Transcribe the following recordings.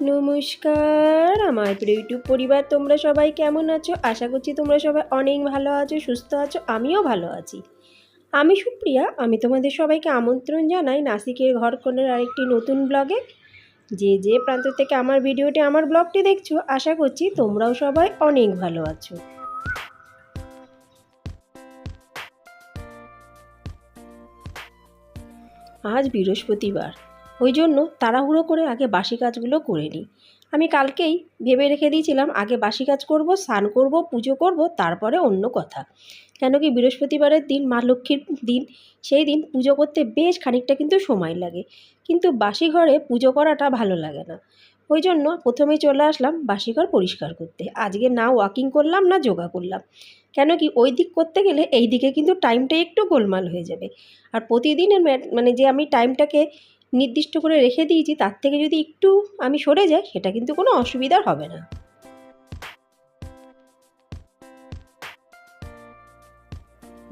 নমস্কার আমার প্রিয় ইউটিউব পরিবার, তোমরা সবাই কেমন আছো? আশা করছি তোমরা সবাই অনেক ভালো আছো, সুস্থ আছো। আমিও ভালো আছি। আমি সুপ্রিয়া। আমি তোমাদের সবাইকে আমন্ত্রণ জানাই নাসিকের ঘরকন্নার আরেকটি নতুন ব্লগে। যে প্রান্ত থেকে আমার ভিডিওটি, আমার ব্লগটি দেখছো, আশা করছি তোমরাও সবাই অনেক ভালো আছো। আজ বৃহস্পতিবার, ওই জন্য তাড়াহুড়ো করে আগে বাসি কাজগুলো করে নিই। আমি কালকেই ভেবে রেখে দিয়েছিলাম আগে বাসি কাজ করব, স্নান করব, পুজো করব, তারপরে অন্য কথা। কেন কি বৃহস্পতিবারের দিন মা লক্ষ্মীর দিন, সেই দিন পুজো করতে বেশ খানিকটা কিন্তু সময় লাগে, কিন্তু বাসি ঘরে পুজো করাটা ভালো লাগে না। ওই জন্য প্রথমেই চলে আসলাম বাসি ঘর পরিষ্কার করতে। আজকে না ওয়াকিং করলাম না যোগা করলাম। কেন কি ওই দিক করতে গেলে এই দিকে কিন্তু টাইমটা একটু গোলমাল হয়ে যাবে। আর প্রতিদিনের মানে যে আমি টাইমটাকে নির্দিষ্ট করে রেখে দিয়েছি, তার থেকে যদি একটু আমি সরে যাই, সেটা কিন্তু কোনো অসুবিধার হবে না।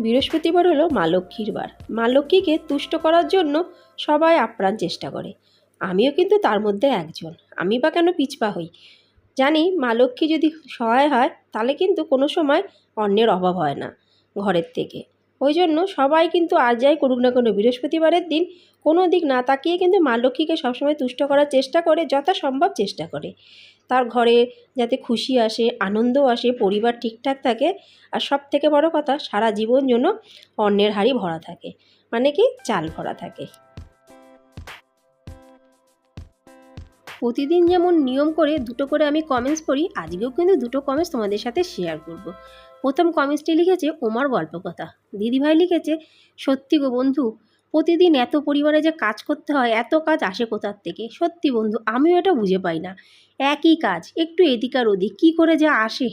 বৃহস্পতিবার হলো মা লক্ষ্মীর বার। মা লক্ষ্মীকে তুষ্ট করার জন্য সবাই আপ্রাণ চেষ্টা করে, আমিও কিন্তু তার মধ্যে একজন। আমি বা কেন পিছপা হই? জানি মা লক্ষ্মী যদি সহায় হয়, তাহলে কিন্তু কোনো সময় অন্যের অভাব হয় না ঘরের থেকে। ওই জন্য সবাই কিন্তু আর যাই করুক না কোনো, বৃহস্পতিবারের দিন কোনো দিক না তাকিয়ে কিন্তু মা লক্ষ্মীকে সবসময় তুষ্ট করার চেষ্টা করে, যথাসম্ভব চেষ্টা করে তার ঘরে যাতে খুশি আসে, আনন্দ আসে, পরিবার ঠিকঠাক থাকে। আর সব থেকে বড় কথা, সারা জীবন যেন অন্যের হাঁড়ি ভরা থাকে, মানে কি চাল ভরা থাকে। প্রতিদিন যেমন নিয়ম করে দুটো করে আমি কমেন্টস পড়ি, আজকেও কিন্তু দুটো কমেন্টস তোমাদের সাথে শেয়ার করব। প্রথম কমেন্টসটি লিখেছে ওমার গল্প কথা। দিদিভাই লিখেছে, সত্যি গো বন্ধু, প্রতিদিন এত পরিবারে যে কাজ করতে হয়, এত কাজ আসে কোথার থেকে? সত্যি বন্ধু, আমিও এটা বুঝে পাই না। একই কাজ একটু এদিক আর ওদিক কী করে যে আসে,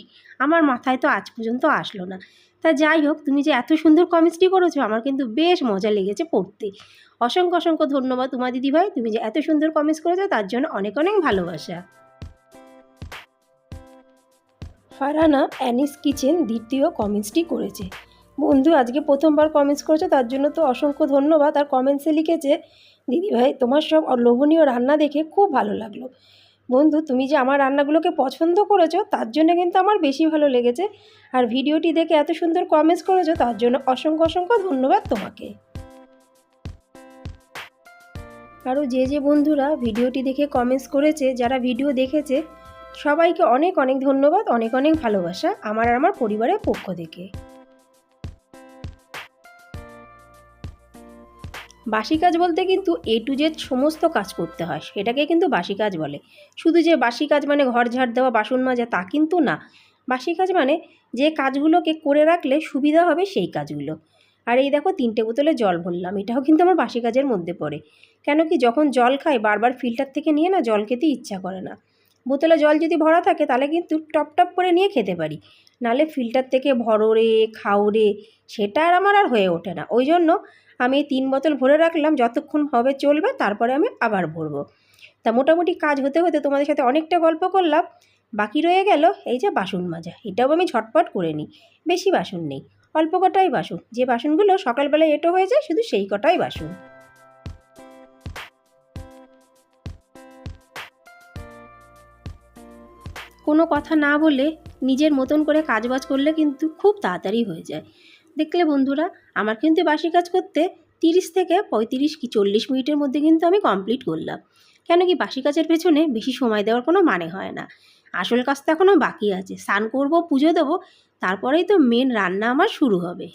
আমার মাথায় তো আজ পর্যন্ত আসলো না। তা যাই হোক, তুমি যে এত সুন্দর কমেন্টসটি করেছো, আমার কিন্তু বেশ মজা লেগেছে পড়তে। অসংখ্য অসংখ্য ধন্যবাদ তোমার দিদিভাই, তুমি যে এত সুন্দর কমেন্টস করেছো তার জন্য অনেক অনেক ভালোবাসা। ফারহানা অ্যানিস কিচেন দ্বিতীয় কমেন্টসটি করেছে। বন্ধু আজকে প্রথমবার কমেন্টস করেছো, তার জন্য তো অসংখ্য ধন্যবাদ। আর কমেন্টসে লিখেছে, দিদিভাই তোমার সব লোভনীয় রান্না দেখে খুব ভালো লাগলো। বন্ধু তুমি যে আমার রান্নাগুলোকে পছন্দ করেছো, তার জন্য কিন্তু আমার বেশি ভালো লেগেছে। আর ভিডিওটি দেখে এত সুন্দর কমেন্টস করেছো, তার জন্য অসংখ্য অসংখ্য ধন্যবাদ তোমাকে। আরও যে বন্ধুরা ভিডিওটি দেখে কমেন্টস করেছে, যারা ভিডিও দেখেছে, সবাইকে অনেক অনেক ধন্যবাদ, অনেক অনেক ভালোবাসা আমার আর আমার পরিবারের পক্ষ থেকে। বাসি কাজ বলতে কিন্তু এ টু জেড সমস্ত কাজ করতে হয়, সেটাকে কিন্তু বাসি কাজ বলে। শুধু যে বাসি কাজ মানে ঘর ঝাড় দেওয়া, বাসন মাজা, তা কিন্তু না। বাসি কাজ মানে যে কাজগুলোকে করে রাখলে সুবিধা হবে, সেই কাজগুলো। আর এই দেখো 3টে বোতলে জল ভরলাম, এটাও কিন্তু আমার বাসি কাজের মধ্যে পড়ে। কেন কি যখন জল খাই, বারবার ফিল্টার থেকে নিয়ে না জল খেতে ইচ্ছা করে না। বোতলে জল যদি ভরা থাকে, তাহলে কিন্তু টপ টপ করে নিয়ে খেতে পারি। নালে ফিল্টার থেকে ভরো রে, খাও রে, সেটা আর আমার আর হয়ে ওঠে না। ওই জন্য আমি 3 বোতল ভরে রাখলাম, যতক্ষণ হবে চলবে, তারপরে আমি আবার ভরবো। তা মোটামুটি কাজ হতে হতে তোমাদের সাথে অনেকটা গল্প করলাম। বাকি রয়ে গেল এই যে বাসন মাজা, এটাও আমি ঝটপট করে নিই। বেশি বাসন নেই, অল্প কটাই বাসন, যে বাসনগুলো সকালবেলায় এঁটো হয়ে যায়, শুধু সেই কটাই বাসন। কোনো কথা না বলে নিজের মতন করে কাজবাজ করলে কিন্তু খুব তাড়াতাড়ি হয়ে যায়। দেখলে বন্ধুরা, আমার কিন্তু বাসি কাজ করতে 30 থেকে 35 কি 40 মিনিটের মধ্যে কিন্তু আমি কমপ্লিট করলাম। কেন কি বাসি কাজের পেছনে বেশি সময় দেওয়ার কোনো মানে হয় না। আসল কাজ তো এখনও বাকি আছে, স্নান করবো, পুজো দেবো, তারপরেই তো মেন রান্না আমার শুরু হবে।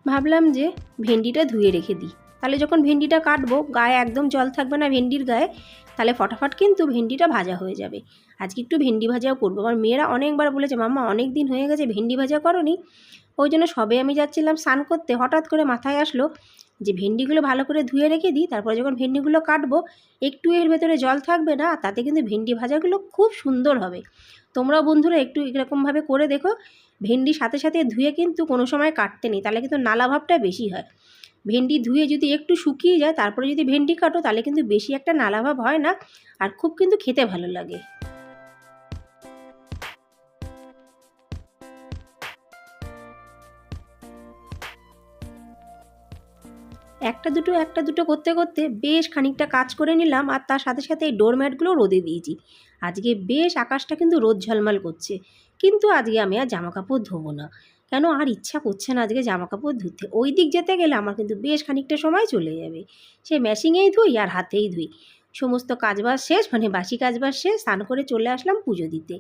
ভাবলাম যে ভেন্ডিটা ধুয়ে রেখে দিই, তাহলে যখন ভেন্ডিটা কাটবো গায়ে একদম জল থাকবে না ভেন্ডির গায়ে, তাহলে ফটাফট কিন্তু ভেন্ডিটা ভাজা হয়ে যাবে। আজকে একটু ভেন্ডি ভাজাও করবো। আমার মেয়েরা অনেকবার বলেছে, মাম্মা অনেক দিন হয়ে গেছে ভেন্ডি ভাজা করনি। ওই জন্য সবে আমি যাচ্ছিলাম স্নান করতে, হঠাৎ করে মাথায় আসলো যে ভেন্ডিগুলো ভালো করে ধুয়ে রেখে দিই, তারপরে যখন ভেন্ডিগুলো কাটবো একটু এর ভেতরে জল থাকবে না, তাতে কিন্তু ভেন্ডি ভাজাগুলো খুব সুন্দর হবে। তোমরা বন্ধুরা একটু এরকমভাবে করে দেখো। ভেন্ডি সাথে সাথে ধুয়ে কিন্তু কোনো সময় কাটতে নেই, তাহলে কিন্তু নালা ভাবটা বেশি হয়। ভেন্ডি ধুয়ে যদি একটু শুকিয়ে যায়, তারপরে যদি ভেন্ডি কাটো, তাহলে কিন্তু বেশি একটা নালা ভাব হয় না, আর খুব কিন্তু খেতে ভালো লাগে। একটা দুটো করতে করতে বেশ খানিকটা কাজ করে নিলাম, আর তার সাথে সাথে এই ডোরম্যাটগুলো রোদে দিয়েছি। আজকে বেশ আকাশটা কিন্তু রোদ ঝলমল করছে, কিন্তু আজকে আমি আর জামা কাপড় ধোবো না। কেন আর ইচ্ছা করছে না আজকে জামা কাপড় ধুতে। ওই দিক যেতে গেলে আমার কিন্তু বেশ খানিকটা সময় চলে যাবে। সে মেশিনেই ধুই আর হাতেই ধুই। সমস্ত কাজবাজ শেষ, মানে বাসি কাজবাজ শেষ, স্নান করে চলে আসলাম পুজো দিতে।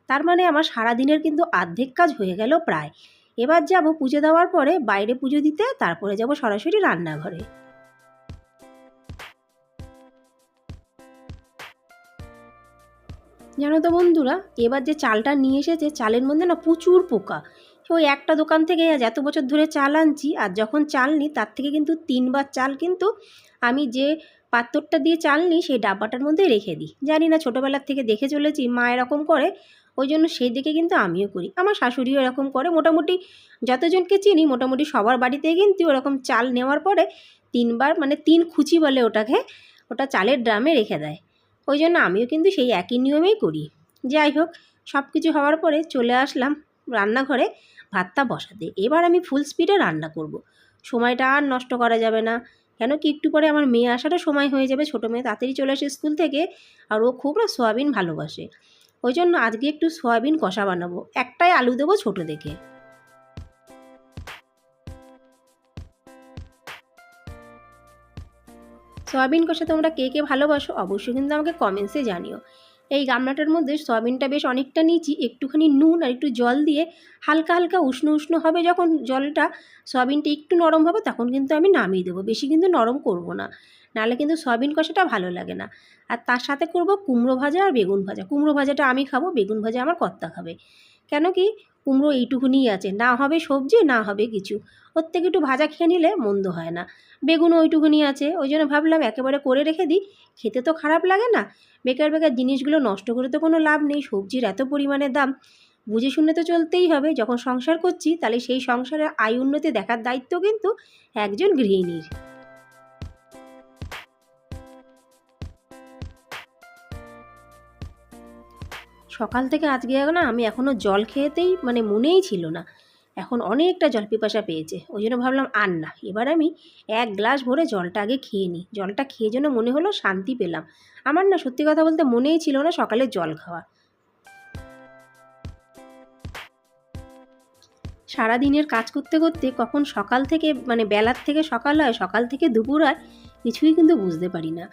তার মানে আমার সারাদিনের কিন্তু অর্ধেক কাজ হয়ে গেল প্রায়। এবার যাব পুজো দেওয়ার পরে বাইরে পুজো দিতে, তারপরে যাব সরাসরি রান্নাঘরে। জানো তো বন্ধুরা, এবার যে চালটা নিয়ে এসেছে চালের মধ্যে না প্রচুর পোকা। ওই একটা দোকান থেকে আজ এত বছর ধরে চাল আনছি, আর যখন চাল নিই তার থেকে কিন্তু 3বার চাল কিন্তু আমি যে পাত্রটা দিয়ে চাল নিই সেই ডাব্বাটার মধ্যে রেখে দিই। জানি না, ছোটোবেলার থেকে দেখে চলেছি মা এরকম করে, ওই জন্য সেই দিকে কিন্তু আমিও করি। আমার শাশুড়িও এরকম করে। মোটামুটি যতজনকে চিনি মোটামুটি সবার বাড়িতে কিন্তু ওরকম চাল নেওয়ার পরে 3বার, মানে 3 খুচি বলে ওটাকে, ওটা চালের ড্রামে রেখে দেয়। ওই জন্য আমিও কিন্তু সেই একই নিয়মেই করি। যাই হোক, সব কিছু হওয়ার পরে চলে আসলাম রান্নাঘরে ভাতটা বসাতে। এবার আমি ফুল স্পিডে রান্না করব। সময়টা আর নষ্ট করা যাবে না, কেন কি একটু পরে আমার মেয়ে আসারও সময় হয়ে যাবে। ছোটো মেয়ে তাড়াতাড়ি চলে আসে স্কুল থেকে, আর ও খুব না সয়াবিন ভালোবাসে। ওই জন্য আজকে একটু সয়াবিন কষা বানাবো, একটাই আলু দেবো ছোটো দেখে। সয়াবিন কষা তোমরা কে কে ভালোবাসো অবশ্যই কিন্তু আমাকে কমেন্টসে জানিও। এই গামলাটার মধ্যে সয়াবিনটা বেশ অনেকটা নিয়েছি, একটুখানি নুন আর একটু জল দিয়ে হালকা হালকা উষ্ণ উষ্ণ হবে যখন জলটা, সয়াবিনটা একটু নরম হবে তখন কিন্তু আমি নামিয়ে দেবো। বেশি কিন্তু নরম করব না, নাহলে কিন্তু সয়াবিন কষাটা ভালো লাগে না। আর তার সাথে করব কুমড়ো ভাজা আর বেগুন ভাজা। কুমড়ো ভাজাটা আমি খাবো, বেগুন ভাজা আমার কর্তা খাবে। কেন কি, কুমড়ো এইটুকুনিই আছে, না হবে সবজি না হবে কিছু, ওর থেকে একটু ভাজা খেয়ে নিলে মন্দ হয় না। বেগুনও ওইটুকুনি আছে, ওই জন্য ভাবলাম একেবারে করে রেখে দিই, খেতে তো খারাপ লাগে না। বেকার বেকার জিনিসগুলো নষ্ট করে তো কোনো লাভ নেই। সবজির এত পরিমাণে দাম, বুঝে শুনে তো চলতেই হবে। যখন সংসার করছি তাহলে সেই সংসারের আয় উন্নতি দেখার দায়িত্ব কিন্তু একজন গৃহিণীর। সকাল থেকে আজকে না আমি এখনও জল খেতেই মানে মনেই ছিল না। এখন অনেকটা জল পিপাসা পেয়েছে, ওই জন্য ভাবলাম আর না, এবার আমি 1 গ্লাস ভরে জলটা আগে খেয়ে নিই। জলটা খেয়ে যেন মনে হলো শান্তি পেলাম। আমার না সত্যি কথা বলতে মনেই ছিল না সকালে জল খাওয়া। সারাদিনের কাজ করতে করতে কখন সকাল থেকে মানে বেলার থেকে সকাল হয়, সকাল থেকে দুপুর হয়, কিছুই কিন্তু বুঝতে পারি না।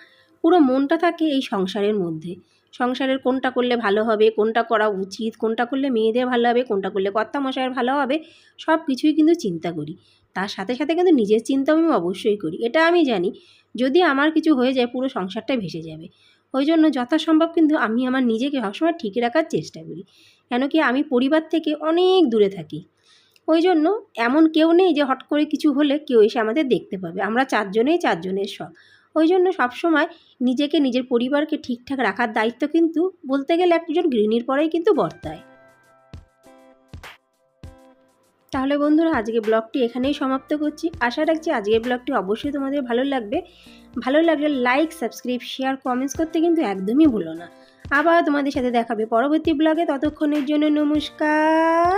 পুরো মনটা থাকে এই সংসারের মধ্যে। সংসারের কোনটা করলে ভালো হবে, কোনটা করা উচিত, কোনটা করলে মেয়েদের ভালো হবে, কোনটা করলে কর্তামশাইয়ের ভালো হবে, সব কিছুই কিন্তু চিন্তা করি। তার সাথে সাথে কিন্তু নিজের চিন্তাও আমি অবশ্যই করি। এটা আমি জানি যদি আমার কিছু হয়ে যায় পুরো সংসারটাই ভেসে যাবে। ওই জন্য যথাসম্ভব কিন্তু আমি আমার নিজেকে সবসময় ঠিক রাখার চেষ্টা করি। কেন কি, আমি পরিবার থেকে অনেক দূরে থাকি। ওই জন্য এমন কেউ নেই যে হট করে কিছু হলে কেউ এসে আমাদের দেখতে পাবে। আমরা 4 জনেই 4 জনের সব। ওই জন্য সবসময় নিজেকে, নিজের পরিবারকে ঠিকঠাক রাখার দায়িত্ব কিন্তু বলতে গেলে একজন গৃহিণীর পরেই কিন্তু বর্তায়। তাহলে বন্ধুরা, আজকে ব্লগটি এখানেই সমাপ্ত করছি। আশা রাখছি আজকের ব্লগটি অবশ্যই তোমাদের ভালো লাগবে। ভালো লাগলে লাইক, সাবস্ক্রাইব, শেয়ার, কমেন্টস করতে কিন্তু একদমই ভুলো না। আবার তোমাদের সাথে দেখাবে পরবর্তী ব্লগে। ততক্ষণের জন্য নমস্কার।